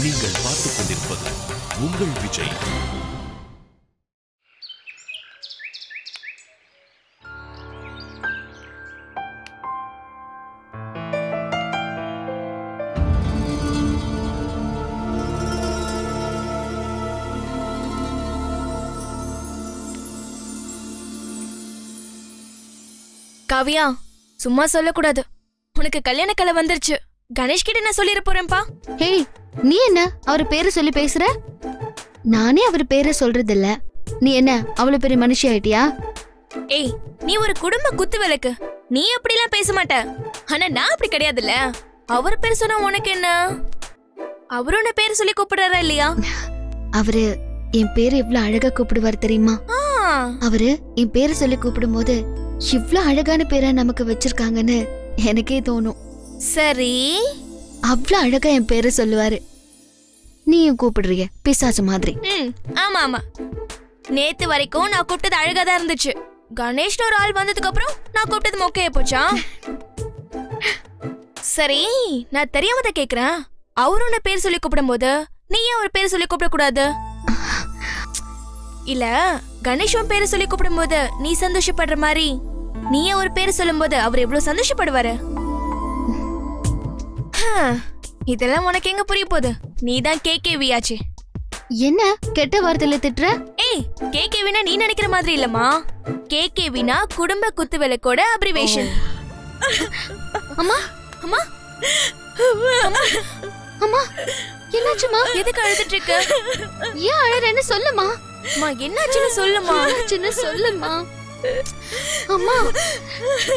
நீங்கள் பார்த்துக் கொண்டிருப்பது உங்கள் விஜய். காவியா, சும்மா சொல்லக்கூடாது. உனக்கு கல்யாண கலை வந்துருச்சு. கணேஷ் கிட்ட நான் சொல்லிட போறேன்பா. ஹே, நீ என்ன அவர் பேரை சொல்லி பேசுற? நானே அவர் பேரை சொல்றது இல்ல. நீ என்ன அவ்வளவு பெரிய மனுஷி ஆயிட்டியா? ஏய், நீ ஒரு குடும்ப குத்து விளக்கு. நீ அப்படிலாம் பேச மாட்ட. ஆனா நான் அப்படி கிடையாதுல்ல. அவர் பேர் சொன்னா உனக்கு என்ன? அவரு உன்ன பேர் சொல்லி கூப்பிடுறாரா இல்லையா? அவரு என் பேரு எவ்வளவு அழகா கூப்பிடுவார் தெரியுமா? அவரு என் பேரை சொல்லி கூப்பிடும் போது இவ்ளோ அழகான பேரா நமக்கு வச்சிருக்காங்கன்னு எனக்கே தோணும். சரி, அவ்வளவு அழகா என் பேரை சொல்லுவாரு. நீயும் கூப்பிடுறிய பிசாசு மாதிரி. ஆமா ஆமா, நேத்து வரைக்கும் நான் கூப்பிட்டது அழகாதான் இருந்துச்சு. கணேஷ் ஒரு ஆள் வந்ததுக்கு அப்புறம் நான் கூப்பிட்டது மொக்கைய போச்சா? சரி, நான் தெரியாம தான் கேக்குறேன். அவரு உன்ன பேர் சொல்லி கூப்பிடும் போது நீ ஏன் ஒரு பேர் சொல்லி கூப்பிட கூடாது? இல்ல, கணேஷ் உன் பேரை சொல்லி கூப்பிடும் போது நீ சந்தோஷப்படுற மாதிரி நீ ஏன் ஒரு பேர் சொல்லும் போது அவர் எவ்வளவு சந்தோஷப்படுவாரு? இதெல்லாம் உனக்கு எங்க புரிய போகுது? நீதான் கேகேவி ஆச்சு. என்ன கெட்ட வார்த்தையில திட்டுற? ஏய், கேகேவினா நீ நினைக்கிற மாதிரி இல்லம்மா. கேகேவினா குடும்ப குத்து விளக்கோட அப்ரிவேஷன். அம்மா அம்மா அம்மா, என்னாச்சுமா? எதுக்கு அழுதுட்டு இருக்க? ஏன் அழறேன்னு சொல்லுமா. அம்மா, என்னாச்சுன்னு சொல்லுமா. என்னாச்சுன்னு சொல்லுமா. அம்மா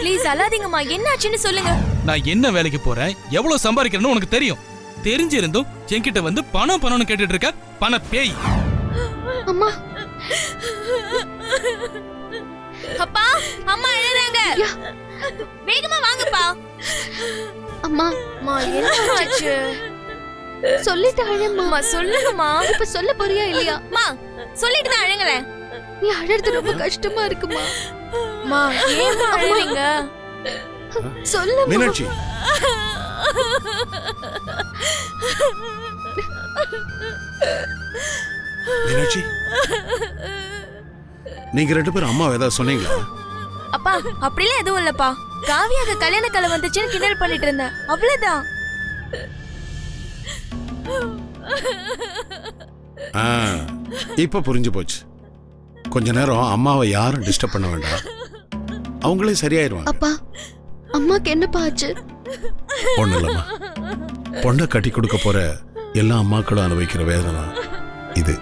ப்ளீஸ் அழாதீங்கம்மா. என்னாச்சுன்னு சொல்லுங்க. நான் என்ன வேலைக்கு போறேன், எவ்வளவு சம்பாதிக்கிறேன்னு உனக்கு தெரியும். தெரிஞ்சிருந்தும் என்கிட்ட வந்து பணம் பணம்னு கேட்டுட்டு இருக்க பண பேய். அம்மா, அப்பா, அம்மா அழறாங்க. வேகமா வாங்கப்பா. அம்மா அம்மா, என்னாச்சு? சொல்லிட்டு அழம்மா. அம்மா சொல்லுங்கம்மா. இப்ப சொல்ல போறியா இல்லையா? அம்மா, சொல்லிட்டு தான் அழங்களேன். நீ அழறது ரொம்ப கஷ்டமா இருக்குமா. அம்மா, ஏன் அழறீங்க? சொல்லுமா. மீனாட்சி, மீனாட்சி, நீங்க ரெண்டு பேரும் அம்மா ஏதாவது சொன்னீங்களா? அப்பா, அப்படிலாம் எதுவும் இல்லப்பா. காவியாக கல்யாண கலை வந்துச்சுன்னு கிண்டல் பண்ணிட்டு இருந்தேன், அவ்வளவுதான். இப்ப புரிஞ்சு போச்சு. கொஞ்ச நேரம் அம்மாவை யாரும் டிஸ்டர்ப் பண்ண வேண்டாம், அவங்களே சரியாயிருவாங்க. அப்பா, அம்மாக்கு என்னப்பா ஆச்சு? ஒண்ணு இல்லம்மா, பொண்ணை கட்டி கொடுக்க போற எல்லா அம்மாக்களும் அனுபவிக்கிற வேதனை இது.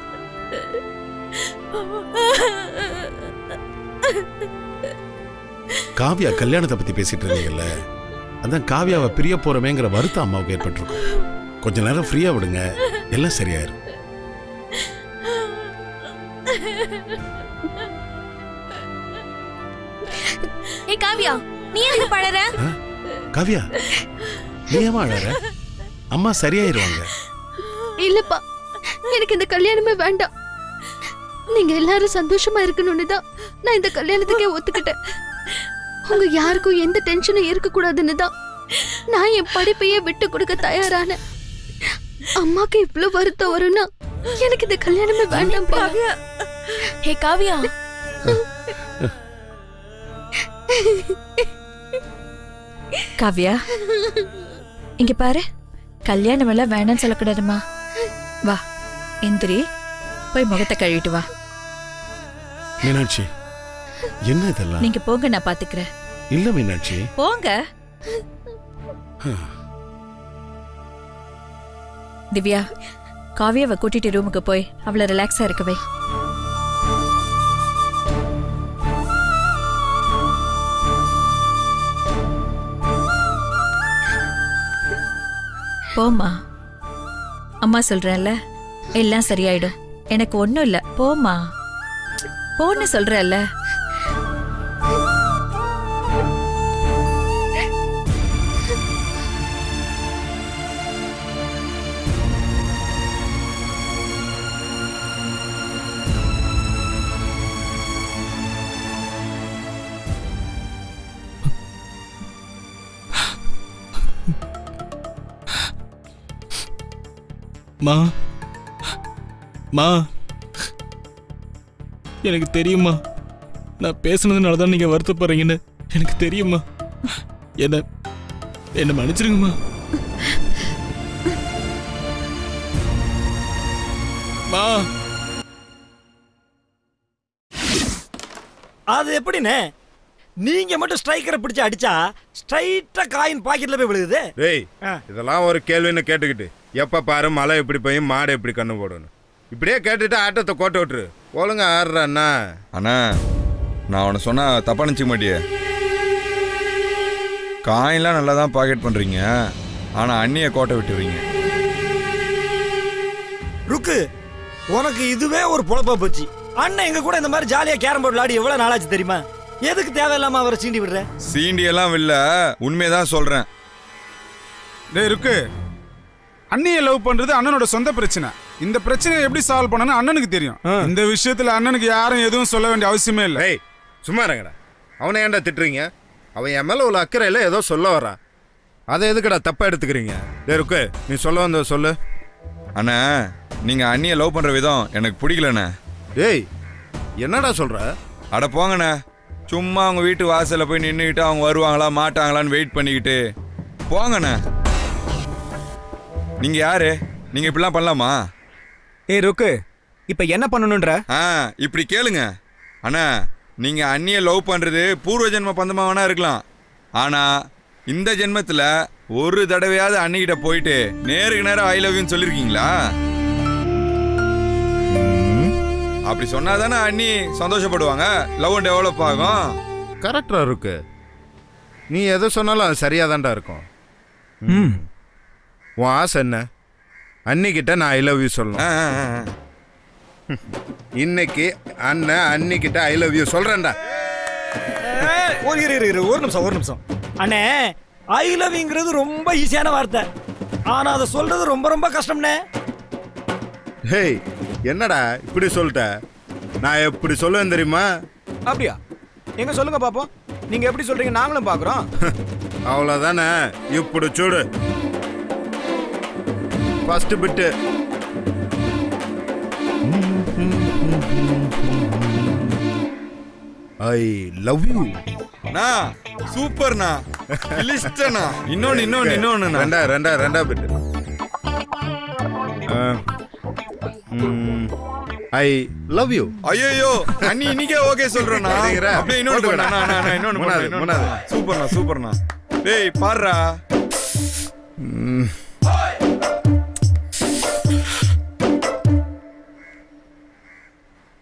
காவியா கல்யாணத்தை பத்தி பேசிட்டு இருந்தீங்கல்ல, அதான் காவியாவை பிரிய போறமேங்கிற வருத்தம் அம்மாவுக்கு ஏற்பட்டிருக்கும். கொஞ்ச நேரம் ஃப்ரீயா விடுங்க, எல்லாம் சரியாயிரும். ஏய் காவியா, நீ எதுக்கு பழற? காவியா, நீ ஏமா அழற? அம்மா சரியாயிருவாங்க. இல்லப்பா, எனக்கு இந்த கல்யாணமே வேண்டாம். நீங்க எல்லாரும் சந்தோஷமா இருக்கணும்னு தான் நான் இந்த கல்யாணத்துக்கே ஒத்துக்கிட்டேன். உங்க யாருக்கும் எந்த டென்ஷனும் இருக்க கூடாதுன்னு தான் நான் என் படிப்பையே விட்டு கொடுக்க தயாரான. அம்மாக்கு இவ்வளவு வருத்தம் வரும்னா எனக்கு இந்த கல்யாணமே வேண்டாம். காவியா, ஹே காவியா, காவியா, இங்க பாரு, கல்யாணம் எல்லாம் வேணாம்னு சொல்லக்கூடாதுமா. வா, எந்திரி, போய் முகத்தை கழுவிட்டு வா. மீனாட்சி, என்ன இதெல்லாம்? நீங்க போங்க, நான் பாத்துக்கிறேன். இல்ல மீனாட்சி, போங்க. திவ்யா, காவியாவை கூட்டிட்டு ரூமுக்கு போய் அவளை ரிலாக்ஸா இருக்கவே. போமா, அம்மா சொல்றேன்ல, எல்லாம் சரியாயிடும். எனக்கு ஒண்ணும் இல்ல, போமா, போன்னு சொல்றேன்ல. மா மா எனக்கு தெரியுமா, நான் பேசுனதுனால தான் நீங்க வருத்தப்படுறீங்கன்னு எனக்கு தெரியுமா. என்ன மன்னிச்சிருங்கம்மா. மா அது எப்படின்னு நீங்க மட்டும் ஸ்ட்ரைக்கரை பிடிச்சு அடிச்சா ஸ்ட்ரைட்டா காயின் பாக்கெட்ல போய் விழுகுது. டேய், இதெல்லாம் ஒரு கேள்வின்னு கேட்டுக்கிட்டு எப்ப பாரு மழை எப்படி போய் மாடு எப்படி கண்ணு போடணும் இப்படியே கேட்டுட்டு ஆட்டத்தை கோட்டை விட்டுரு. ஒழுங்க ஆடுறாண்ணா. அண்ணா, நான் அவனை சொன்னா தப்பா நினச்சிக்க மாட்டியே. காயின்லாம் நல்லா தான் பாக்கெட் பண்றீங்க, ஆனா அண்ணியை கோட்டை விட்டுறீங்க. ருக்கு, உனக்கு இதுவே ஒரு பொழப்பா போச்சு. அண்ணன் எங்க கூட இந்த மாதிரி ஜாலியா கேரம் போர்டு விளையாடி எவ்வளவு நாளாச்சு தெரியுமா? எதுக்கு தேவையில்லாம அவரை சீண்டி விடுற? சீண்டியெல்லாம் இல்ல, உண்மையதான் சொல்றேன். டேய் ருக்கு, அண்ணியை லவ் பண்றது அண்ணனோட சொந்த பிரச்சனை. இந்த பிரச்சனையை எப்படி சால்வ் பண்ணணும் அண்ணனுக்கு தெரியும். இந்த விஷயத்துல அண்ணனுக்கு யாரும் எதுவும் சொல்ல வேண்டிய அவசியமே இல்லை. டேய் சும்மா இருங்கடா. அவனை ஏன்டா திட்டுறீங்க? அவன் என் மேல உள்ள அக்கறையில ஏதோ சொல்ல வரான். அதை எதுக்குடா தப்பா எடுத்துக்கிறீங்க? டேய் ருக்கு, நீ சொல்ல வந்த சொல்லு. அண்ணா, நீங்க அண்ணியை லவ் பண்ற விதம் எனக்கு பிடிக்கலண்ணே. டேய் என்னடா சொல்ற? அட போங்கண்ணே, சும்மா அவங்க வீட்டு வாசல்ல போய் நின்றுக்கிட்டு அவங்க வருவாங்களா மாட்டாங்களான்னு வெயிட் பண்ணிக்கிட்டு போங்கண்ணே. நீங்க யாரு? நீங்க இப்படிலாம் பண்ணலாமா? ஏய் ருக்கு, இப்ப என்ன பண்ணணும்ன்ற? இப்படி கேளுங்க அண்ணா, நீங்க அண்ணியை லவ் பண்றது பூர்வ ஜென்ம பந்தமா வேணா இருக்கலாம், ஆனா இந்த ஜென்மத்துல ஒரு தடவையாவது அண்ணிக்கிட்ட போயிட்டு நேருக்கு நேரம் ஐ லவ் யூன்னு சொல்லிருக்கீங்களா? அப்படி சொன்னாதானே அண்ணி சந்தோஷப்படுவாங்க, லவ் டெவலப் ஆகும். கரெக்டா இருக்கு. நீ எதை சொன்னாலும் அது சரியா தான்டா இருக்கும். உன் ஆசை என்ன? அன்னிக்கிட்ட நான் ஐ லவ் யூ சொல்லணும். இன்னைக்கு அண்ணன் அன்னிக்கிட்ட ஐ லவ் யூ சொல்றேன்டா. ஒரு நிமிஷம். அண்ணே, ஐ லவ்ங்கிறது ரொம்ப ஈஸியான வார்த்தை, ஆனா அதை சொல்றது ரொம்ப ரொம்ப கஷ்டம்னே. ஹேய், என்னடா இப்படி சொல்லிட்ட? நான் எப்படி சொல்லுவேன் தெரியுமா? அப்படியா? எங்க சொல்லுங்க பாப்போம். நீங்க எப்படி சொல்றீங்க நாங்களும் பாக்குறோம். அவ்வளவுதானே, இப்படி சூடு. First bit. I love you. சூப்பர்ண்ணா, இன்னொன்னு ரெண்டா பிட்டு. I love you. ஐயோ, அண்ணி இன்னைக்கே ஓகே சொல்றேன்னா அப்படியே இன்னொன்னு பண்ணா. சூப்பர்ண்ணா. டேய் பாருடா.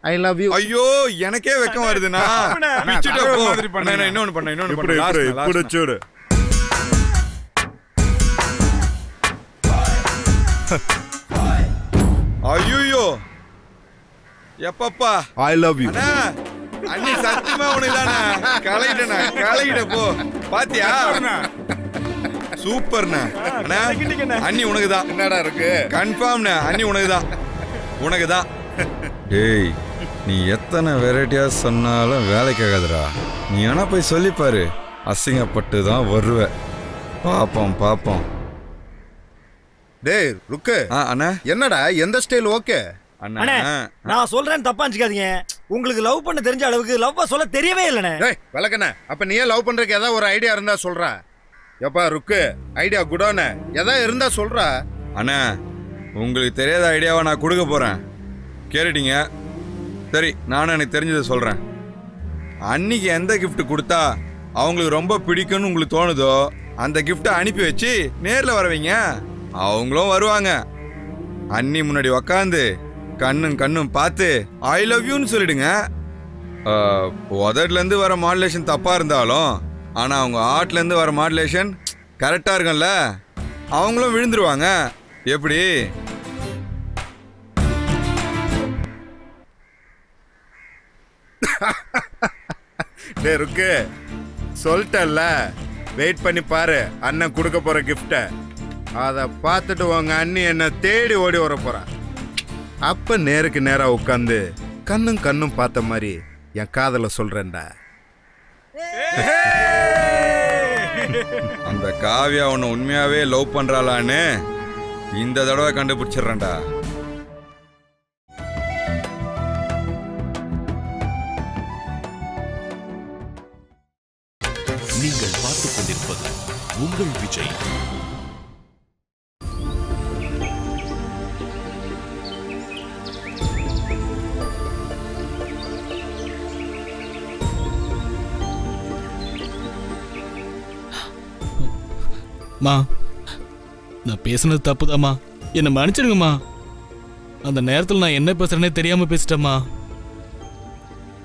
I love you. ஐயோ, எனக்கே வெக்கம் வருதுண்ணா. இன்னொன்னு பண்ண. சூடு. ஐயோ, எப்பப்பா ஐ லவ் யூ. அண்ணி சத்தியமா உனக்குதானே கலையிட்ட போ. பாத்தியா? சூப்பர்ண்ணா. அண்ணி உனக்குதான். என்னடா இருக்கு? கன்ஃபார்ம்ண்ணா, அண்ணி உனக்குதான். டேய், நீ எத்தனை வெரைட்டியா சொன்னாலும் வேலைக்கு ஆகாதுடா. நீ வேணா போய் சொல்லிப்பாரு, அசிங்கப்பட்டு தான் வருவ. பாப்போம். டேய் ருக்கு, அண்ணா என்னடா எந்த ஸ்டைல் ஓகே? அண்ணே, நான் சொல்றேன் தப்பா நினைச்சுக்காதீங்க. உங்களுக்கு லவ் பண்ண தெரிஞ்ச அளவுக்கு லவ்வா சொல்ல தெரியவே இல்லண்ணே. டேய் விளக்கண்ணே, அப்ப நீயே லவ் பண்றதுக்கு ஏதாவது ஒரு ஐடியா இருந்தா சொல்றா. எப்பா ருக்கு, ஐடியா குடோன்னு ஏதாவது இருந்தா சொல்றா. அண்ணா, உங்களுக்கு தெரியாத ஐடியாவை நான் கொடுக்க போறேன், கேட்டுட்டீங்க? சரி, நானும் எனக்கு தெரிஞ்சதை சொல்றேன். அன்னைக்கு எந்த கிஃப்ட் கொடுத்தா அவங்களுக்கு ரொம்ப பிடிக்கும்னு உங்களுக்கு தோணுதோ அந்த கிஃப்டை அனுப்பி வச்சு நேரில் வர வைங்க. அவங்களும் வருவாங்க. அண்ணி முன்னாடி உக்காந்து கண்ணும் பார்த்து ஐ லவ் யூன்னு சொல்லிடுங்க. உதட்லேருந்து வர மாடுலேஷன் தப்பாக இருந்தாலும் ஆனால் அவங்க ஆர்ட்லேருந்து வர மாடுலேஷன் கரெக்டாக இருக்கும்ல, அவங்களும் விழுந்துருவாங்க. எப்படி? டேய் ருக்கு, சொல்லிட்டல்ல, வெயிட் பண்ணி பாரு அண்ணன் கொடுக்க போற கிஃப்ட. அதை பார்த்துட்டு உங்க அண்ணி என்ன தேடி ஓடி வர போறா. அப்ப நேருக்கு நேரா உட்காந்து கண்ணும் பார்த்த மாதிரி என் காதல சொல்றேன்டா. அந்த காவியா உன்னை உண்மையாவே லவ் பண்றாளான்னு இந்த தடவை கண்டுபிடிச்சிடுறேன்டா. நீங்கள் பார்த்துக் கொண்டிருப்பது உங்கள் விஜய். மா, நான் பேசுனது தப்புதாம்மா, என்னை மன்னிச்சிடுங்கம்மா. அந்த நேரத்தில் நான் என்ன பேசுறேனே தெரியாம பேசிட்டேம்மா.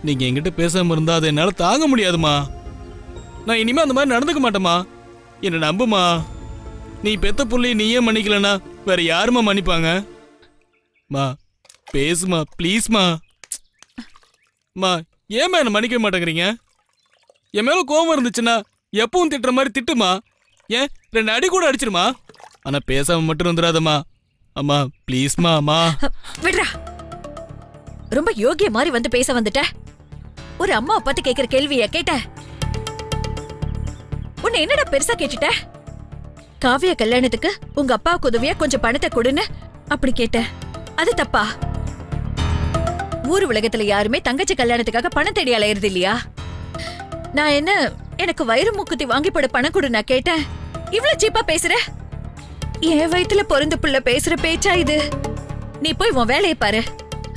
நீங்க என்கிட்ட பேசாம இருந்தா அதை என்னால தாங்க முடியாதுமா. நான் இனிமே அந்த மாதிரி நடந்துக்க மாட்டேம்மா. என்னை நம்புமா. நீ பெத்த புள்ளி நீயே மன்னிக்கலனா வேற யாருமா மன்னிப்பாங்க? மா பேசுமா ப்ளீஸ்மா. மா ஏமா என்ன மன்னிக்க மாட்டேங்கிறீங்க? என் மேல கோவம் இருந்துச்சுன்னா எப்பவும் திட்டுற மாதிரி திட்டுமா. ஏன் 2 அடி கூட அடிச்சிருமா. ஆனா பேசாம மட்டும் வந்துடாதம்மா. அம்மா ப்ளீஸ்மா. அம்மா விடுறா. ரொம்ப யோகிய மாதிரி வந்து பேச வந்துட்ட. ஒரு அம்மா பார்த்து கேக்குற கேள்விய கேட்ட. உன்னை என்னடா பெருசா கேட்டுட்ட? காவியா கல்யாணத்துக்கு உங்க அப்பாவுக்கு உதவியா கொஞ்சம் பணத்தை கொடுன்னு அப்படி கேட்ட. அது தப்பா? ஊர் உலகத்துல யாருமே தங்கச்சி கல்யாணத்துக்காக பணம் தேடி அலையிறது இல்லையா? நான் என்ன எனக்கு வயிறு மூக்குத்தி வாங்கி போட பணம் கொடு நான் கேட்டேன். இவ்வளவு சீப்பா பேசுற? என் வயித்துல பிறந்த புள்ள பேசுற பேச்சா இது? நீ போய் உன் வேலையை பாரு.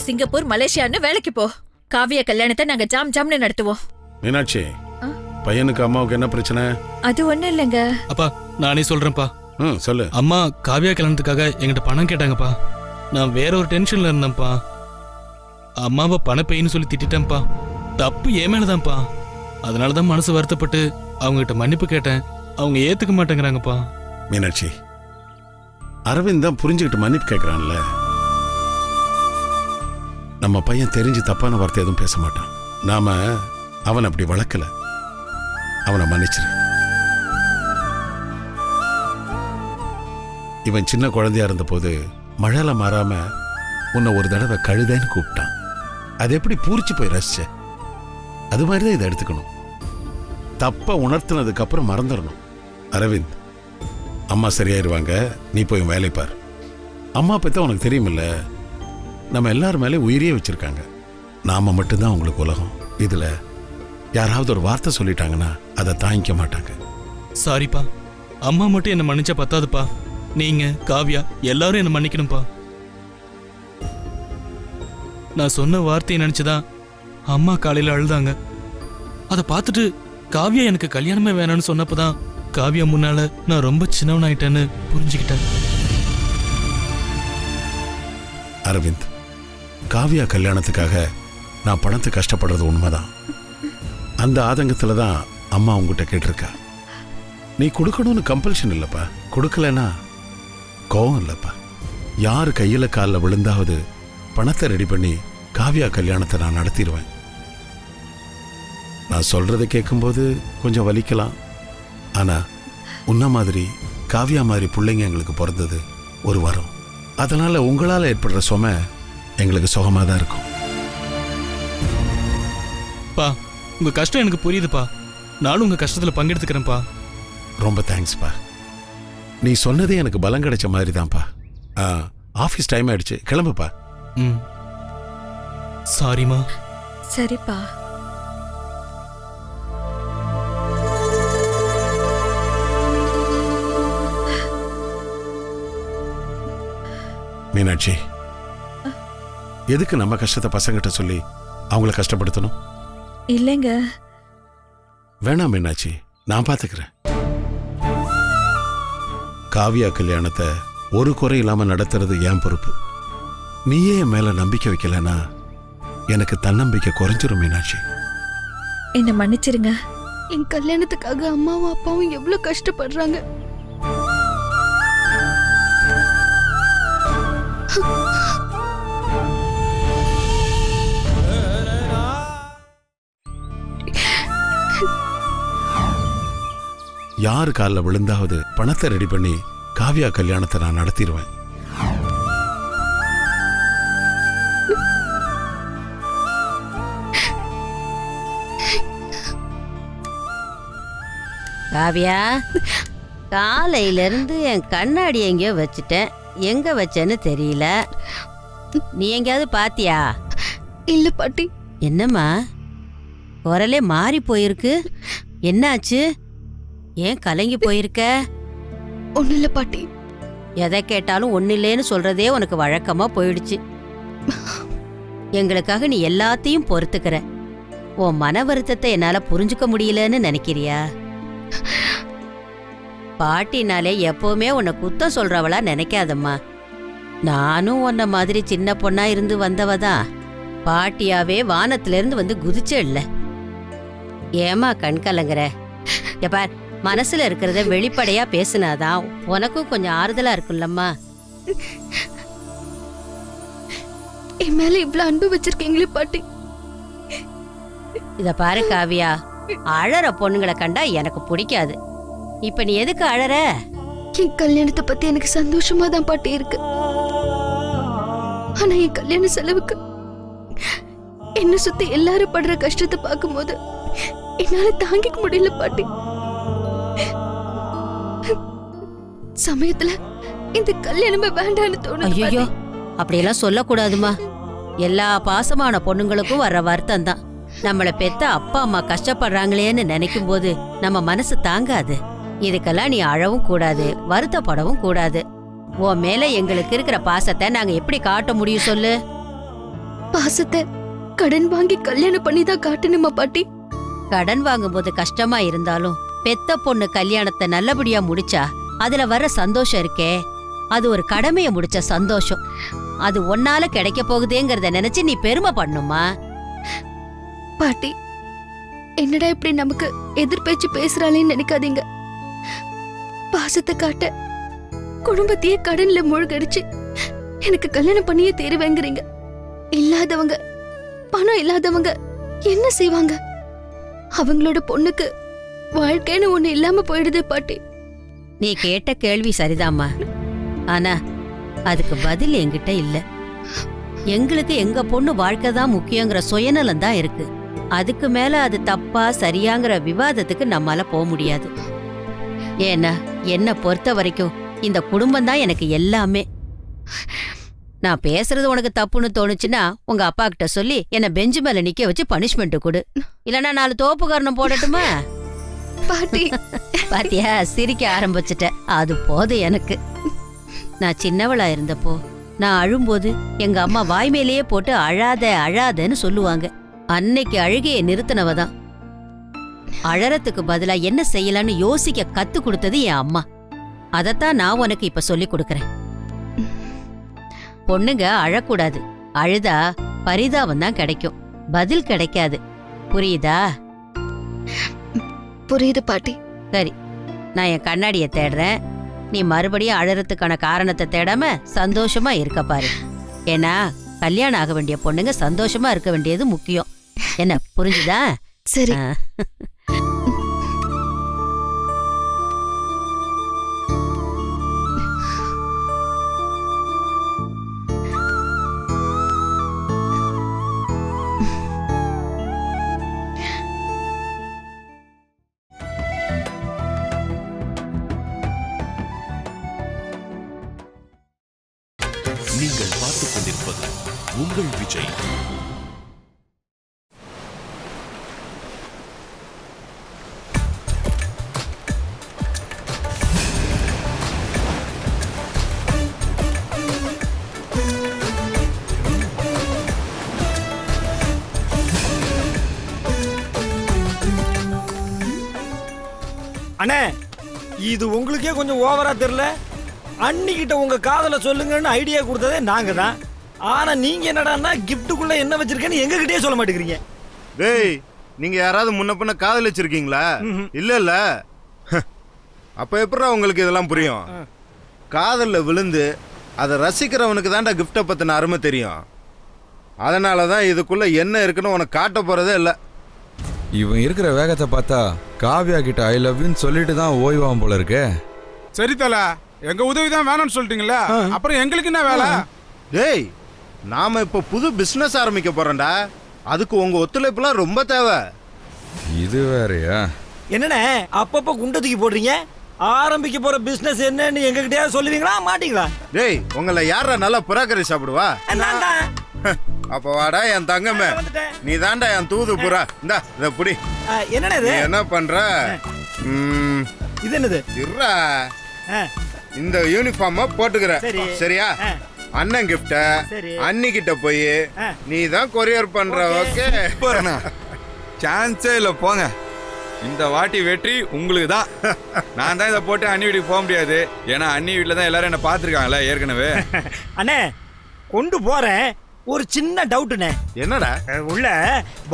சிங்கப்பூர் மலேசியான்னு வேலைக்கு போ. காவியா கல்யாணத்தை நாங்க ஜாம் ஜாம்னு நடத்துவோம். மீனாட்சி, பையனுக்கு அம்மாவுக்கு என்ன பிரச்சனை? அது ஒண்ணு இல்லைங்க. அப்பா நானே சொல்றேன்ப்பா. சொல்லு. அம்மா காவியா கல்யாணத்துக்காக என்கிட்ட பணம் கேட்டாங்கப்பா. நான் வேற ஒரு டென்ஷன்ல இருந்தேன்ப்பா. அம்மாவை பணப்பையின்னு சொல்லி திட்டேன்ப்பா. தப்பு ஏன் மேலதான்ப்பா. அதனாலதான் மனசு வருத்தப்பட்டு அவங்க கிட்ட மன்னிப்பு கேட்டேன். அவங்க ஏத்துக்க மாட்டேங்கிறாங்கப்பா. மீனாட்சி, அரவிந்த் தான் புரிஞ்சுக்கிட்டு மன்னிப்பு கேட்கறான்ல. நம்ம பையன் தெரிஞ்சு தப்பான வார்த்தை எதுவும் பேச மாட்டான். நாம அவன் அப்படி வளர்க்கல. அவனை மன்னிச்சிரு. இவன் சின்ன குழந்தையா இருந்த போது மழையில மாறாம உன்னை ஒரு தடவை கழுதைன்னு கூப்பிட்டான். அது எப்படி பூரிச்சு போய் ரசிச்ச? அது மாதிரிதான் இதை எடுத்துக்கணும். தப்ப உணர்த்தினதுக்கு அப்புறம் மறந்துடணும். அரவிந்த், அம்மா சரியாயிருவாங்க. நீ போய் வேலை பார். அம்மா பத்தி உனக்கு தெரியுமில்ல, நம்ம எல்லாரும் மேலே உயிரியே வச்சிருக்காங்க. நாம மட்டும்தான் உங்களுக்கு உலகம். இதுல யாராவது ஒரு வார்த்தை சொல்லிட்டாங்கன்னா அதை தாங்கிக்க மாட்டாங்க. சாரிப்பா. அம்மா மட்டும் என்ன மன்னிச்சா பத்தாதுப்பா. நீங்க காவியா எல்லாரும் என்ன மன்னிக்கணும்ப்பா. நான் சொன்ன வார்த்தையை நினைச்சுதான் அம்மா காலையில அழுதாங்க. அதை பார்த்துட்டு காவியா எனக்கு கல்யாணமே வேணாம்னு சொன்னப்பதான் காவியா முன்னால நான் ரொம்ப சின்னவனாயிட்டேன்னு புரிஞ்சுக்கிட்டேன். அரவிந்த், காவியா கல்யாணத்துக்காக நான் பணத்தை கஷ்டப்படுறது உண்மைதான். அந்த ஆதங்கத்துல தான் அம்மா உங்ககிட்ட கேட்டிருக்கா. நீ கொடுக்கணும்னு கம்பல்ஷன் இல்லப்பா. கொடுக்கலன்னா கோவம் இல்லப்பா. யாரு கையில காலில் விழுந்தாவது பணத்தை ரெடி பண்ணி காவியா கல்யாணத்தை நான் நடத்திடுவேன். நான் சொல்றதை கேட்கும்போது கொஞ்சம் வலிக்கலாம். ஆனா உன்ன மாதிரி காவியா மாதிரி பிள்ளைங்க எங்களுக்கு பிறந்தது ஒரு வரம். அதனால உங்களால் ஏற்படுற சுமை எங்களுக்கு சுகமாக தான் இருக்கும். பா, உங்க கஷ்டம் எனக்கு புரியுதுப்பா. நானும் உங்க கஷ்டத்துல பங்கெடுத்துக்கிறேன்ப்பா. ரொம்ப தேங்க்ஸ்ப்பா. நீ சொன்னதே எனக்கு பலம் கிடைச்ச மாதிரி தான்ப்பா. ஆஃபீஸ் டைம் ஆயிடுச்சு, கிளம்புப்பா. சாரிமா. சரிப்பா. மீனாட்சி, எதுக்கு நம்ம கஷ்டத்தை பசங்கிட்ட சொல்லி அவங்கள கஷ்டப்படுத்தணும்? இல்லைங்க. வேணாம் மீனாட்சி, நான் பாத்துக்கிறேன். காவியா கல்யாணத்தை ஒரு குறை இல்லாம நடத்துறது என் பொறுப்பு. நீயே என் மேல நம்பிக்கை வைக்கலனா எனக்கு தன்னம்பிக்கை குறைஞ்சிரும். மீனாட்சி, என்ன மன்னிச்சிருங்க. என் கல்யாணத்துக்காக அம்மாவும் அப்பாவும் எவ்வளவு கஷ்டப்படுறாங்க. யாரு காலில் விழுந்தாவது பணத்தை ரெடி பண்ணி காவியா கல்யாணத்தை நான் நடத்திடுவேன். காவியா, காலையில இருந்து என் கண்ணாடி எங்கேயோ வச்சுட்டேன். எங்க வச்சேன்னு தெரியல. நீ எங்கேயாவது பாத்தியா? இல்ல பாட்டி. என்னம்மா குரலே மாறி போயிருக்கு? என்னாச்சு? ஏன் கலங்கி போயிருக்க? ஒண்ணு இல்ல பாட்டி. எதை கேட்டாலும் ஒண்ணு இல்லேன்னு சொல்றதே உனக்கு வழக்கமா போயிடுச்சு. எங்களுக்காக நீ எல்லாத்தையும் பொறுத்துக்கிற. உன் மன வருத்தத்தை என்னால புரிஞ்சுக்க முடியலன்னு நினைக்கிறியா? பாட்டினாலே எப்பவுமே உன்னை குத்தம் சொல்றவளா நினைக்காதம்மா. நானும் உன்ன மாதிரி சின்ன பொண்ணா இருந்து வந்தவதான். பாட்டியாவே வானத்துல இருந்து வந்து குதிச்ச இல்ல. ஏமா கண் கலங்குற? எப்பார், மனசுல இருக்கிறத வெளிப்படையா பேசுனாதான் உனக்கும் கொஞ்சம் ஆறுதலா இருக்குல்லம்மா. என் மேல இவ்வளவு அன்பு வச்சிருக்கீங்களே பாட்டி. இத பாரு காவியா, அழற பொண்ணுங்களை கண்டா எனக்கு பிடிக்காது. இப்ப நீ எதுக்கு அழற? என் கல்யாணத்தை பத்தி எனக்கு சந்தோஷமா தான் பாட்டி இருக்கு. ஆனா என் கல்யாண செலவுக்கு என்ன சுத்தி எல்லாரும் படுற கஷ்டத்தை பார்க்கும்போது என்னால தாங்கிக்க முடியல பாட்டி. சமயத்துல இந்த கல்யாணமே வேண்டான்னு தோணுது. ஐயோ, அப்படியெல்லாம் சொல்லக்கூடாதுமா. எல்லா பாசமான பொண்ணுங்களுக்கும் வர்ற வருத்தம் தான். நம்மளை பெத்த அப்பா அம்மா கஷ்டப்படுறாங்களேன்னு நினைக்கும் போது நம்ம மனசு தாங்காது. இதுக்கெல்லாம் நீ அழவும் கூடாது, வருத்தப்படவும் கூடாது. உன் மேல எங்களுக்கு இருக்கிற பாசத்தை நாங்க எப்படி காட்ட முடியும் சொல்லு? பாசத்தை கடன் வாங்கி கல்யாணம் பண்ணி தான் காட்டணுமா பாட்டி? கடன் வாங்கும்போது கஷ்டமா இருந்தாலும் பெத்த பொண்ணு கல்யாணத்தை நல்லபடியா முடிச்சா அதுல வர்ற சந்தோஷம் இருக்கே, அது ஒரு கடமைய முடிச்ச சந்தோஷம். அது ஒன்னால கிடைக்க போகுதேங்கறத நினைச்சு நீ பெருமை பண்ணுமா? பாட்டி, என்னடா இப்படி நமக்கு எதிர்பேச்சு பேசுறாளேன்னு நினைக்காதீங்க. பாசத்தை காட்ட குடும்பத்தையே கடன்ல மூழ்கடிச்சு எனக்கு கல்யாணம் பண்ணியே தேருவேங்கிறீங்க. இல்லாதவங்க, பணம் இல்லாதவங்க என்ன செய்வாங்க? அவங்களோட பொண்ணுக்கு வாழ்க்கைன்னு ஒண்ணு இல்லாம போயிடுது பாட்டி. நீ கேட்ட கேள்வி சரிதாம்மா. ஆனா அதுக்கு பதில் என்கிட்ட இல்ல. எங்களுக்கு எங்க பொண்ணு வாழ்க்கை தான் முக்கியங்கிற சுயநலம் தான் இருக்கு. அதுக்கு மேல அது தப்பா சரியாங்கிற விவாதத்துக்கு நம்மால போக முடியாது. ஏன்னா என்ன பொறுத்த வரைக்கும் இந்த குடும்பம் தான் எனக்கு எல்லாமே. நான் பேசுறது உனக்கு தப்புன்னு தோணுச்சுன்னா உங்க அப்பா கிட்ட சொல்லி என்ன பெஞ்சு மேல நிக்க வச்சு பனிஷ்மெண்ட் கொடு. இல்லனா 4 தோப்பு காரணம் போடட்டுமா? பாட்டி பாத்தியா, சிரிக்க ஆரம்பிச்சுட்ட. அது போதும் எனக்கு. நான் சின்னவளா இருந்தப்போ நான் அழும்போது எங்க அம்மா வாய் மேலேயே போட்டு அழாத அழாதன்னு சொல்லுவாங்க. அன்னைக்கு அழுகையை நிறுத்தினவதான். அழறதுக்கு பதிலா என்ன செய்யலான்னு யோசிக்க கத்து கொடுத்தது என் அம்மா. அதத்தான் நான் உனக்கு இப்ப சொல்லி கொடுக்கறேன். பொண்ணுங்க அழக்கூடாது. அழுதா பரிதாபம் தான் கிடைக்கும், பதில் கிடைக்காது. புரியுதா? புரியுது பாட்டி. சரி, நான் என் கண்ணாடியை தேடுறேன். நீ மறுபடியும் அழறதுக்கான காரணத்தை தேடாம சந்தோஷமா இருக்க பாரு. ஏன்னா கல்யாணம் ஆக வேண்டிய பொண்ணுங்க சந்தோஷமா இருக்க வேண்டியது முக்கியம். என்ன புரிஞ்சுதா? சரி. நீங்கள் பார்த்துக் கொண்டிருப்பது உங்கள் விஜய். அண்ணே, இது உங்களுக்கே கொஞ்சம் ஓவரா தெரியல? அன்னிக்கிட்ட உங்க காதல சொல்லுங்கன்னு ஐடியா கொடுத்ததே நாங்க தான். ஆனா நீங்க என்னடான்னா கிஃப்ட்டுக்குள்ள என்ன வச்சிருக்கேன்னு எங்ககிட்டயே சொல்ல மாட்டேங்கிறீங்க. டேய், நீங்க யாராவது முன்ன பின்ன காதல் வச்சிருக்கீங்களா? இல்ல இல்ல. அப்ப எப்படா உங்களுக்கு இதெல்லாம் புரியும்? காதல்ல விழுந்து அதை ரசிக்கிறவனுக்கு தான்டா கிஃப்டை பத்தின அருமை தெரியும். அதனாலதான் இதுக்குள்ள என்ன இருக்குன்னு உனக்கு காட்ட போறதே இல்லை. இவன் இருக்கிற வேகத்தை பார்த்தா காவியா கிட்ட ஐ லவ் யூன்னு சொல்லிட்டு தான் ஓய்வாகும் போல இருக்கே. சரி தல, எங்க உதவி தான் வேணும்னு சொல்லிட்டீங்களா? அப்புறம் எங்களுக்கு என்ன வேலை? டேய், நாம இப்ப புது பிசினஸ் ஆரம்பிக்க போறோம்டா. அதுக்கு உங்க ஒத்துழைப்புலாம் ரொம்ப தேவை. இது வேறயா? என்னண்ணே அப்பப்ப குண்டை தூக்கி போடுறீங்க? ஆரம்பிக்க போற பிசினஸ் என்னன்னு எங்ககிட்டயா சொல்லுவீங்களா மாட்டீங்களா? டேய் உங்களை யாரா நல்லா புறாக்கறி சாப்பிடுவா? நான் தான். அப்ப வாடா என் தங்கமே, நீ தாண்டா என் தூது புறா. இந்தா இத புடி. என்னடா இது? என்ன பண்ற? இது என்னது? இருடா, இந்த யூனிஃபார்ம போட்டுக்கிற சரியா? அண்ணன் கிஃப்ட அண்ணி கிட்ட போய் நீ தான் கொரியர் பண்ற. ஓகே சான்ஸே இல்ல போங்க. இந்த வாட்டி வெற்றி உங்களுக்கு தான். நான் தான் இதை போட்டு அண்ணி வீட்டுக்கு போக முடியாது. ஏன்னா அண்ணி வீட்டில் தான் எல்லாரும் என்ன பார்த்துருக்காங்களே ஏற்கனவே. அண்ணே கொண்டு போறேன். ஒரு சின்ன டவுட்ண்ணே. என்னடா? உள்ள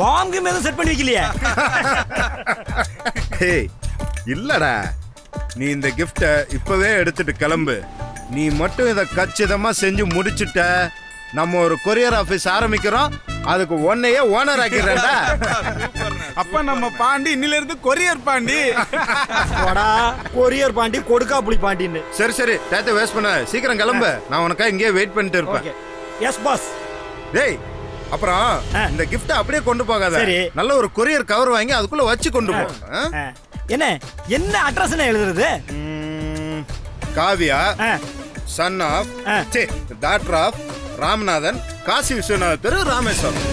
பாம்பு எதுவும் செட் பண்ணி வைக்கலையா? இல்லடா, நீ இந்த கிஃப்ட இப்பவே எடுத்துட்டு கிளம்பு. நீ மட்டும் இதை கச்சிதமா செஞ்சு முடிச்சுட்ட, நம்ம ஒரு கொரியர் ஆபீஸ் ஆரம்பிக்கிறோம். அதுக்கு ஒன்னையே ஓனர் ஆக்கிடுறா. அப்ப நம்ம பாண்டி இன்னில இருந்து கொரியர் பாண்டி. கொரியர் பாண்டி கொடுக்கா புளி பாண்டின்னு. சரி சரி, டேத்தை வேஸ்ட் பண்ண, சீக்கிரம் கிளம்பு. நான் உனக்கா இங்கேயே வெயிட் பண்ணிட்டு இருப்பேன். Yes boss. டேய் அப்புறம் இந்த கிஃப்ட் அப்படியே கொண்டு போகாத. நல்ல ஒரு கொரியர் கவர் வாங்கி அதுக்குள்ள வச்சு கொண்டு போ. என்ன என்ன அட்ரஸ் எழுதுறது? Kavya son of doctor of Ramanathan, Kashi Vishwanathar, Rameswaram.